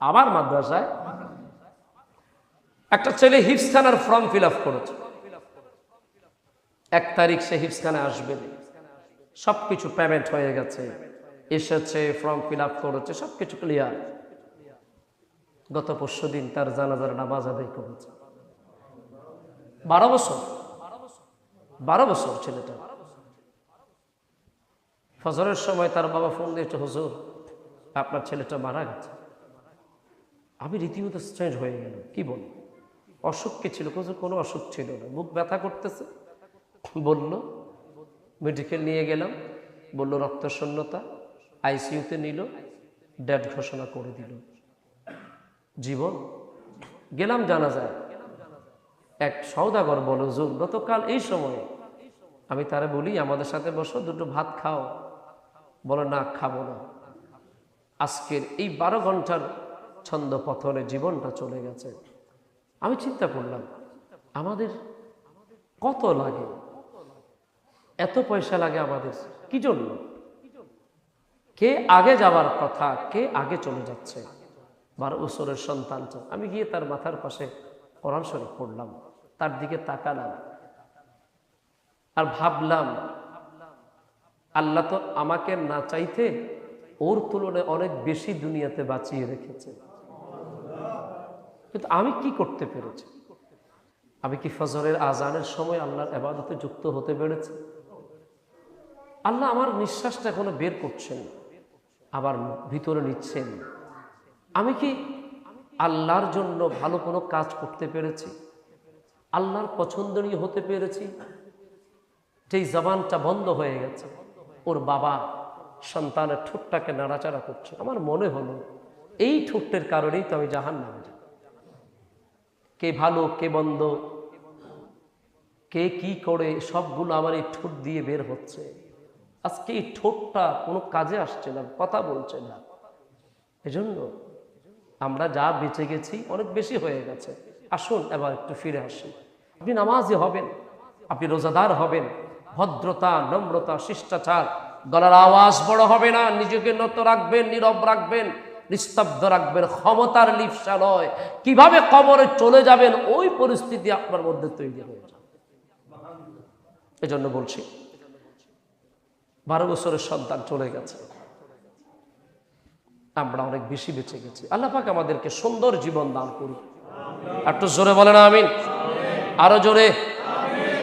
আমার মাদ্রাসায় একটা ছেলে হিফজখানার ফর্ম ফিল আপ করেছে। 1 তারিখ সে হিফজখানে আসবে, সবকিছু পেমেন্ট হয়ে গেছে, এসেছে, ফর্ম ফিল আপ করেছে, সবকিছু ক্লিয়ার। গত পরশু দিন তার জানাজার নামাজ আদায় করেছে। 12 বছর ছেলেটা। ফজরের সময় তার বাবা ফোন দিয়েছে, হুজুর আপনার ছেলেটা মারা গেছে। আমি রীতিমতো স্ট্রেঞ্জ হয়ে গেল, কি বল, অসুখ কি ছিল? কোনো অসুখ ছিল না, বুক ব্যথা করতেছে। বলল মেডিকেল নিয়ে গেলাম, বলল রক্ত শূন্যতা, আইসিইউতে নিল, ডেথ ঘোষণা করে দিল। জীবন গেলাম জানাজায়। এক সওদাগর বলে, হুজুর গতকাল এই সময়ে, আমি তারে বলি আমাদের সাথে বসো, দুটো ভাত খাও। বলে না, খাবো না। আজকের এই 12 ঘন্টার ছন্দ পথনে জীবনটা চলে গেছে। আমি চিন্তা করলাম আমাদের কত লাগে, এত পয়সা লাগে আমাদের কি জন্য? কে আগে যাওয়ার কথা, কে আগে চলে যাচ্ছে। 12 বছরের সন্তানটা, আমি গিয়ে তার মাথার পাশে কোরআন শরীফ পড়লাম, তার দিকে তাকালাম আর ভাবলাম আল্লাহ তো আমাকে না চাইতে ওর তুলনায় অনেক বেশি দুনিয়াতে বাঁচিয়ে রেখেছে, কিন্তু আমি কি করতে পেরেছি? আমি কি ফজরের আজানের সময় আল্লাহর ইবাদতে যুক্ত হতে পেরেছি? আল্লাহ আমার নিঃশ্বাসটা এখনো বের করছেন, আবার ভিতরে নিচ্ছেন। আমি কি আল্লাহর জন্য ভালো কোনো কাজ করতে পেরেছি? আল্লাহর পছন্দনীয় হতে পেরেছি? যেই জবানটা বন্ধ হয়ে গেছে, ওর বাবা সন্তানের ঠোঁটটাকে নাড়াচাড়া করছে, আমার মনে হলো এই ঠোঁটের কারণেই তো আমি জাহান্নামে যাব। কে ভালো কে মন্দ, কে কি করে, সবগুলো আমার এই ঠোঁট দিয়ে বের হচ্ছে। আজকে এই ঠোঁটটা কোনো কাজে আসছে না, কথা বলছে না। এজন্য আমরা যা বেঁচে গেছি অনেক বেশি হয়ে গেছে। আসুন এবার একটু ফিরে আসি। আপনি নামাজি হবেন, আপনি রোজাদার হবেন, ভদ্রতা, নম্রতা, শিষ্টাচার, গলার আওয়াজ বড় হবে না, নিজেকে নত রাখবেন, নীরব রাখবেন, নিস্তব্ধ রাখবেন, ক্ষমতার লিপ্সা নয়। কিভাবে কবরে চলে যাবেন ওই পরিস্থিতি আপনার মধ্যে তৈরি হয়ে যাবে। এজন্য বলছি 12 বছরের সন্তান চলে গেছে, আমরা অনেক বেশি বেঁচে গেছি। আল্লাহ পাক আমাদেরকে সুন্দর জীবন দান করুন। একটু জোরে বলেন আমিন, আরো জোরে।